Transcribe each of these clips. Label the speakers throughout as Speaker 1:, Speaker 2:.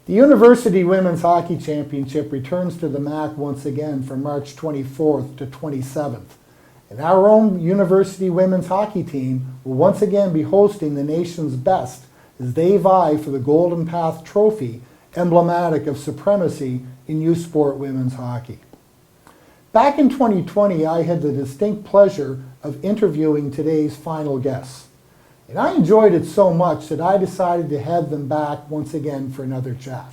Speaker 1: The University Women's Hockey Championship returns to the MAC once again from March 24th to 27th. And our own University Women's Hockey team will once again be hosting the nation's best as they vie for the Golden Path Trophy, emblematic of supremacy in youth sport women's hockey. Back in 2020, I had the distinct pleasure of interviewing today's final guests. And I enjoyed it so much that I decided to have them back once again for another chat.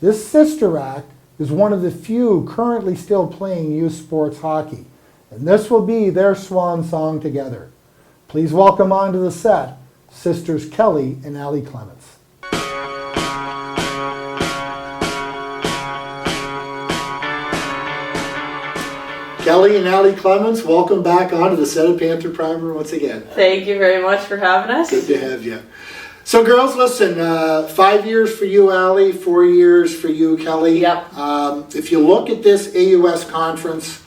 Speaker 1: This sister act is one of the few currently still playing youth sports hockey, and this will be their swan song together. Please welcome onto the set, sisters Kelly and Ally Clements. Kelly and Ally Clements, welcome back onto the set of Panther Primer once again.
Speaker 2: Thank you very much for having us.
Speaker 1: Good to have you. So girls, listen, 5 years for you, Ally, 4 years for you, Kelly.
Speaker 2: Yep.
Speaker 1: If you look at this AUS conference,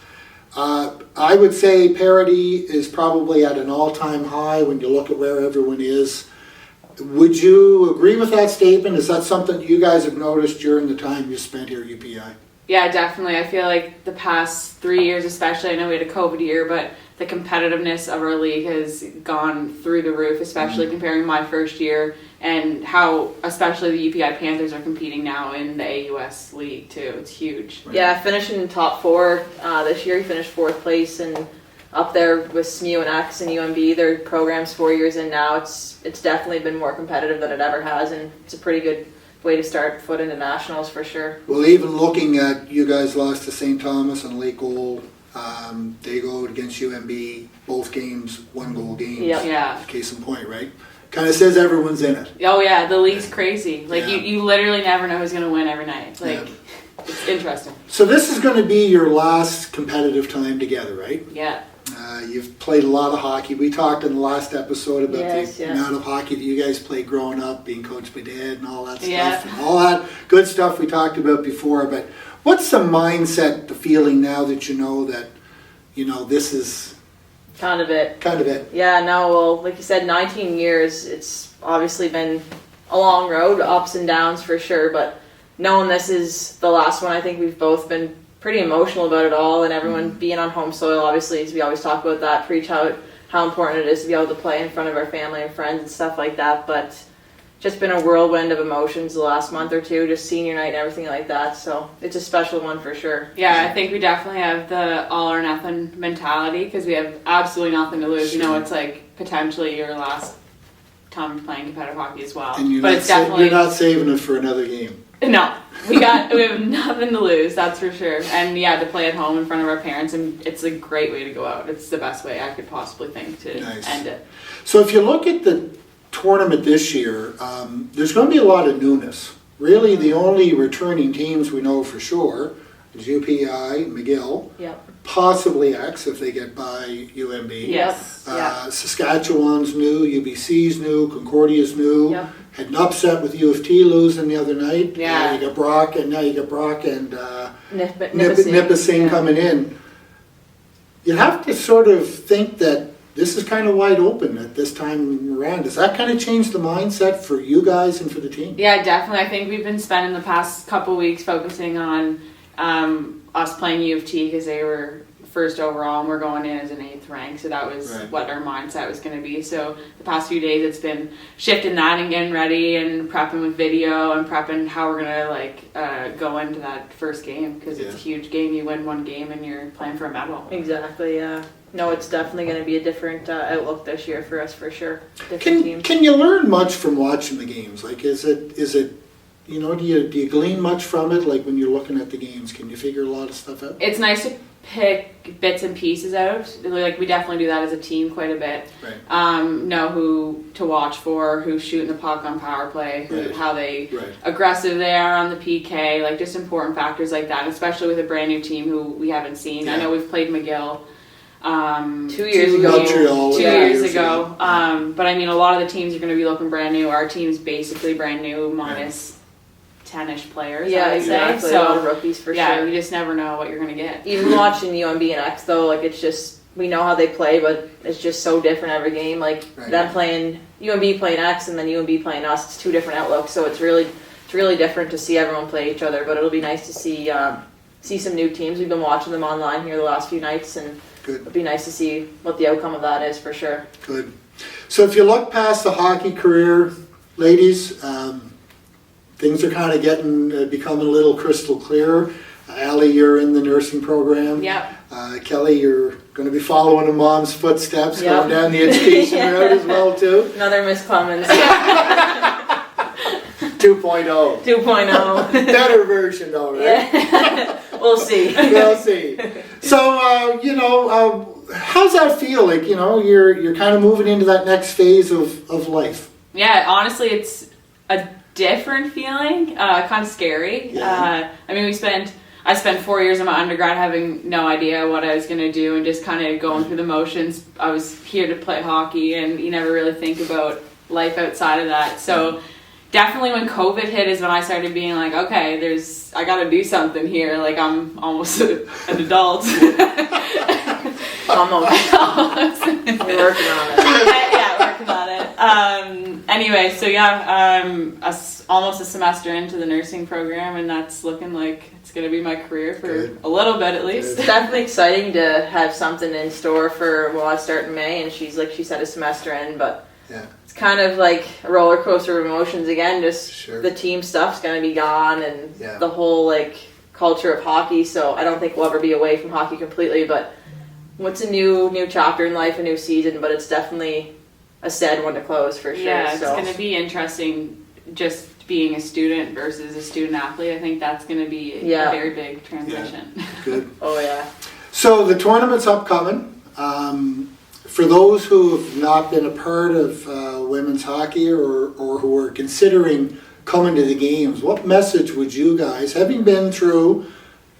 Speaker 1: I would say parity is probably at an all-time high when you look at where everyone is. Would you agree with that statement? Is that something you guys have noticed during the time you spent here at UPI?
Speaker 2: Yeah, definitely. I feel like the past 3 years especially, I know we had a COVID year, but the competitiveness of our league has gone through the roof, especially comparing my first year and how especially the UPI Panthers are competing now in the AUS league too. It's huge.
Speaker 3: Right. Yeah, finishing in top four this year. He finished fourth place and up there with SMU and X and UMB. Their program's 4 years in now. It's definitely been more competitive than it ever has, and it's a pretty good way to start foot into nationals for sure.
Speaker 1: Well, even looking at you guys lost to St. Thomas and Lake Gold, they go against UMB, both games, 1 goal games.
Speaker 3: Yep.
Speaker 2: Yeah.
Speaker 1: Case in point, right? Kind of says everyone's in it.
Speaker 2: Oh yeah, the league's crazy. Like
Speaker 1: Yeah.
Speaker 2: you literally never know who's going to win every night. Like
Speaker 1: Yeah.
Speaker 2: it's interesting.
Speaker 1: So this is going to be your last competitive time together, right?
Speaker 2: Yeah.
Speaker 1: You've played a lot of hockey. We talked in the last episode about
Speaker 3: Yes,
Speaker 1: the
Speaker 3: yeah.
Speaker 1: amount of hockey that you guys played growing up, being coached by Dad and all that stuff.
Speaker 2: Yeah.
Speaker 1: And all that good stuff we talked about before. But what's the mindset, the feeling now that you know that, this is
Speaker 3: Kind of it.
Speaker 1: kind of it?
Speaker 3: Yeah, no, well, like you said, 19 years, it's obviously been a long road, ups and downs for sure, but knowing this is the last one, I think we've both been pretty emotional about it all, and everyone being on home soil, obviously, as we always talk about that, preach how important it is to be able to play in front of our family and friends and stuff like that, but just been a whirlwind of emotions the last month or two, just senior night and everything like that, so it's a special one for sure.
Speaker 2: Yeah, I think we definitely have the all or nothing mentality because we have absolutely nothing to lose.
Speaker 1: Sure.
Speaker 2: It's like potentially your last time playing competitive hockey as well.
Speaker 1: And you're
Speaker 2: but
Speaker 1: not
Speaker 2: it's definitely
Speaker 1: you're not saving it for another game.
Speaker 2: no. We have nothing to lose, that's for sure. And yeah, to play at home in front of our parents, and it's a great way to go out. It's the best way I could possibly think to
Speaker 1: Nice.
Speaker 2: end it.
Speaker 1: So if you look at the tournament this year, there's going to be a lot of newness. Really, the only returning teams we know for sure is UPI, McGill,
Speaker 3: Yep.
Speaker 1: possibly X if they get by UMB.
Speaker 2: Yes.
Speaker 1: Saskatchewan's new, UBC's new, Concordia's new.
Speaker 3: Yep.
Speaker 1: Had an upset with U of T losing the other night.
Speaker 2: Yeah.
Speaker 1: You got Brock and
Speaker 3: Nipissing.
Speaker 1: Nipissing
Speaker 3: Yeah.
Speaker 1: coming in. You have to sort of think that this is kind of wide open at this time around. Does that kind of change the mindset for you guys and for the team?
Speaker 2: Yeah, definitely. I think we've been spending the past couple weeks focusing on us playing U of T because they were first overall and we're going in as an 8th rank, so that was
Speaker 1: Right.
Speaker 2: what our mindset was going to be. So the past few days it's been shifting that and getting ready and prepping with video and prepping how we're going to go into that first game because it's a huge game. You win one game and you're playing for a medal.
Speaker 3: Exactly, yeah. No, it's definitely going to be a different outlook this year for us for sure. Different team.
Speaker 1: Can you learn much from watching the games? Like, is it do you glean much from it? Like when you're looking at the games, can you figure a lot of stuff out?
Speaker 2: It's nice to pick bits and pieces out. Like we definitely do that as a team quite a bit.
Speaker 1: Right.
Speaker 2: Know who to watch for, who's shooting the puck on power play,
Speaker 1: Right.
Speaker 2: how they
Speaker 1: Right.
Speaker 2: aggressive they are on the PK, like just important factors like that, especially with a brand new team who we haven't seen. I
Speaker 1: Yeah.
Speaker 2: know we've played McGill
Speaker 3: 2 years ago.
Speaker 1: Montreal,
Speaker 2: 2
Speaker 1: yeah,
Speaker 2: years
Speaker 1: years
Speaker 2: ago.
Speaker 1: ago.
Speaker 2: But I mean, a lot of the teams are going to be looking brand new. Our team's basically brand new, minus 10-ish players.
Speaker 3: Yeah,
Speaker 2: I would
Speaker 3: exactly.
Speaker 2: say.
Speaker 3: A lot of
Speaker 2: So
Speaker 3: rookies for
Speaker 2: yeah,
Speaker 3: sure.
Speaker 2: you just never know what you're going to get.
Speaker 3: Even watching UMB and X though, like it's just we know how they play, but it's just so different every game. Like
Speaker 1: Right.
Speaker 3: them playing UMB playing X and then UMB playing us, it's two different outlooks. So it's really it's really different to see everyone play each other, but it'll be nice to see some new teams. We've been watching them online here the last few nights, and
Speaker 1: Good.
Speaker 3: it'll be nice to see what the outcome of that is for sure.
Speaker 1: Good. So if you look past the hockey career, ladies, things are kind of becoming a little crystal clearer. Ally, you're in the nursing program.
Speaker 2: Yep.
Speaker 1: Kelly, you're going to be following in Mom's footsteps,
Speaker 3: Yep.
Speaker 1: going down the education route as well too.
Speaker 3: Another Miss Clements.
Speaker 1: 2.0.
Speaker 3: 2.0.
Speaker 1: Better version though, right?
Speaker 3: Yeah. We'll see.
Speaker 1: We'll see. So, how's that feel? Like, you're kind of moving into that next phase of life.
Speaker 2: Yeah, honestly, it's a different feeling, kind of scary.
Speaker 1: Yeah.
Speaker 2: I spent 4 years in my undergrad having no idea what I was going to do and just kind of going through the motions. I was here to play hockey, and you never really think about life outside of that. So definitely when COVID hit is when I started being like, okay, I got to do something here. Like, I'm almost an adult.
Speaker 3: Almost. We're working on it.
Speaker 2: Yeah, working on it. Anyway, so almost a semester into the nursing program, and that's looking like it's going to be my career for
Speaker 1: Good.
Speaker 2: a little bit at least.
Speaker 3: It's definitely exciting to have something in store for, I start in May, and she's, like she said, a semester in, but
Speaker 1: Yeah.
Speaker 3: it's kind of like a roller coaster of emotions again. Just
Speaker 1: Sure.
Speaker 3: the team stuff's going to be gone, and
Speaker 1: Yeah.
Speaker 3: the whole, like, culture of hockey, so I don't think we'll ever be away from hockey completely, but what's a new chapter in life, a new season, but it's definitely a sad one to close for sure.
Speaker 2: Yeah, it's
Speaker 3: so.
Speaker 2: going to be interesting just being a student versus a student athlete. I think that's going to be a very big transition.
Speaker 1: Good.
Speaker 3: Oh yeah.
Speaker 1: So the tournament's upcoming. For those who have not been a part of women's hockey or who are considering coming to the games, what message would you guys, having been through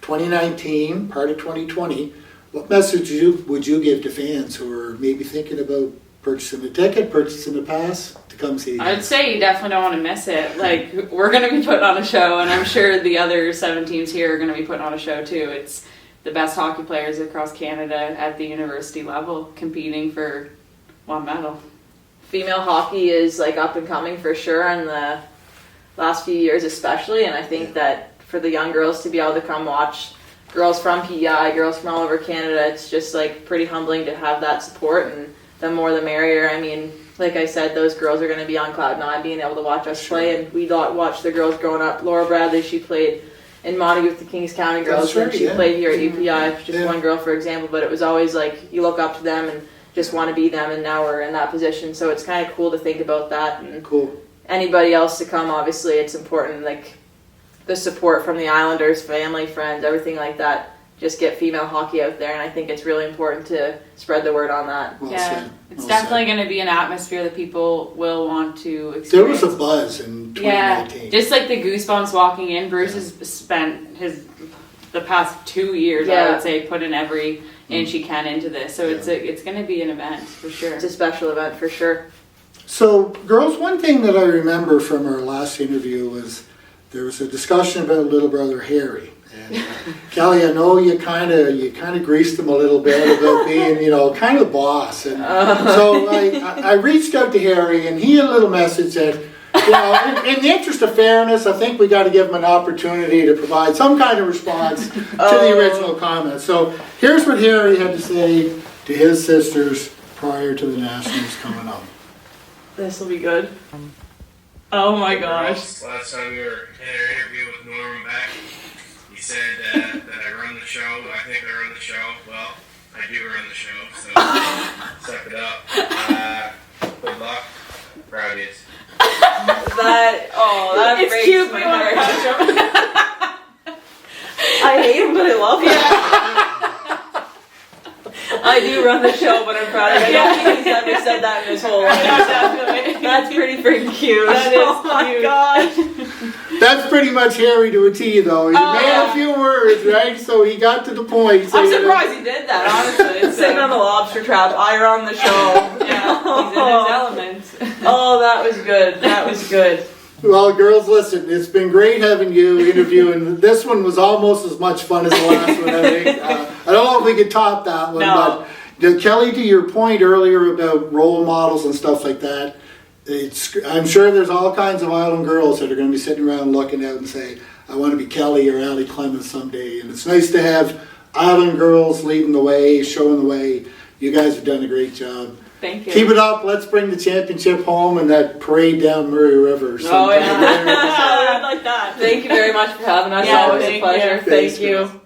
Speaker 1: 2019, part of 2020, what message would you give to fans who are maybe thinking about purchasing a ticket, purchasing a pass to come see the
Speaker 2: I would
Speaker 1: games?
Speaker 2: say you definitely don't want to miss it. Like, we're going to be putting on a show, and I'm sure the other 7 teams here are going to be putting on a show too. It's the best hockey players across Canada at the university level competing for one medal.
Speaker 3: Female hockey is like up and coming for sure in the last few years especially, and I think that for the young girls to be able to come watch girls from PEI, girls from all over Canada, it's just like pretty humbling to have that support, and the more the merrier. I mean, like I said, those girls are going to be on cloud nine being able to watch us play, and we watched the girls growing up. Laura Bradley, she played in Montague with the Kings County girls, and she played here at UPI, just one girl for example, but it was always like you look up to them and just want to be them, and now we're in that position, so it's kind of cool to think about that. And
Speaker 1: Cool.
Speaker 3: anybody else to come, obviously it's important, like the support from the Islanders, family, friends, everything like that. Just get female hockey out there, and I think it's really important to spread the word on that.
Speaker 1: Well
Speaker 2: Yeah,
Speaker 1: said.
Speaker 2: it's
Speaker 1: Well
Speaker 2: definitely
Speaker 1: said.
Speaker 2: going to be an atmosphere that people will want to experience.
Speaker 1: There was a buzz in 2019.
Speaker 2: Yeah, just like the goosebumps walking in. Bruce has spent the past 2 years, I would say, put in every inch he can into this. So it's going to be an event for sure.
Speaker 3: It's a special event for sure.
Speaker 1: So, girls, one thing that I remember from our last interview was there was a discussion about little brother Harry. And Kelly, I know you kind of greased him a little bit about being, kind of the boss. And so I reached out to Harry, and he had a little message that, in the interest of fairness, I think we got to give him an opportunity to provide some kind of response to the original comment. So here's what Harry had to say to his sisters prior to the Nationals coming up.
Speaker 3: This will be good.
Speaker 2: Oh my gosh.
Speaker 4: Last time we had our interview with Norm back, he said that I run the show. I think I run the show. Well, I do run the show, so suck it up. Good luck. Proud of you.
Speaker 3: That
Speaker 2: It's
Speaker 3: breaks
Speaker 2: cute,
Speaker 3: my
Speaker 2: but you want to
Speaker 3: heart.
Speaker 2: punch him.
Speaker 3: I hate him, but I love him. I do run the show, but I'm proud of him. I don't think he's ever said that in his whole life.
Speaker 2: Definitely.
Speaker 3: That's pretty freaking cute.
Speaker 2: That is
Speaker 3: oh my
Speaker 2: cute.
Speaker 3: gosh.
Speaker 1: That's pretty much Harry to a T, though. He made a few words, right? So he got to the point.
Speaker 2: I'm surprised he did that, honestly.
Speaker 3: Sitting on the lobster trap, I run the show.
Speaker 2: Yeah, he's in his element.
Speaker 3: Oh, that was good. That was good.
Speaker 1: Well, girls, listen, it's been great having you interviewing. This one was almost as much fun as the last one, I think. I don't know if we could top that one,
Speaker 2: No.
Speaker 1: but Kelly, to your point earlier about role models and stuff like that, I'm sure there's all kinds of Island girls that are going to be sitting around looking out and say, I want to be Kelly or Ally Clements someday. And it's nice to have Island girls leading the way, showing the way. You guys have done a great job.
Speaker 2: Thank you.
Speaker 1: Keep it up. Let's bring the championship home and that parade down Murray River.
Speaker 3: Oh, yeah. I would like that. Thank you very much for having us.
Speaker 2: Yeah,
Speaker 3: Always a
Speaker 2: thank
Speaker 3: pleasure.
Speaker 2: you.
Speaker 3: Thank
Speaker 1: Thanks,
Speaker 3: you.
Speaker 1: guys.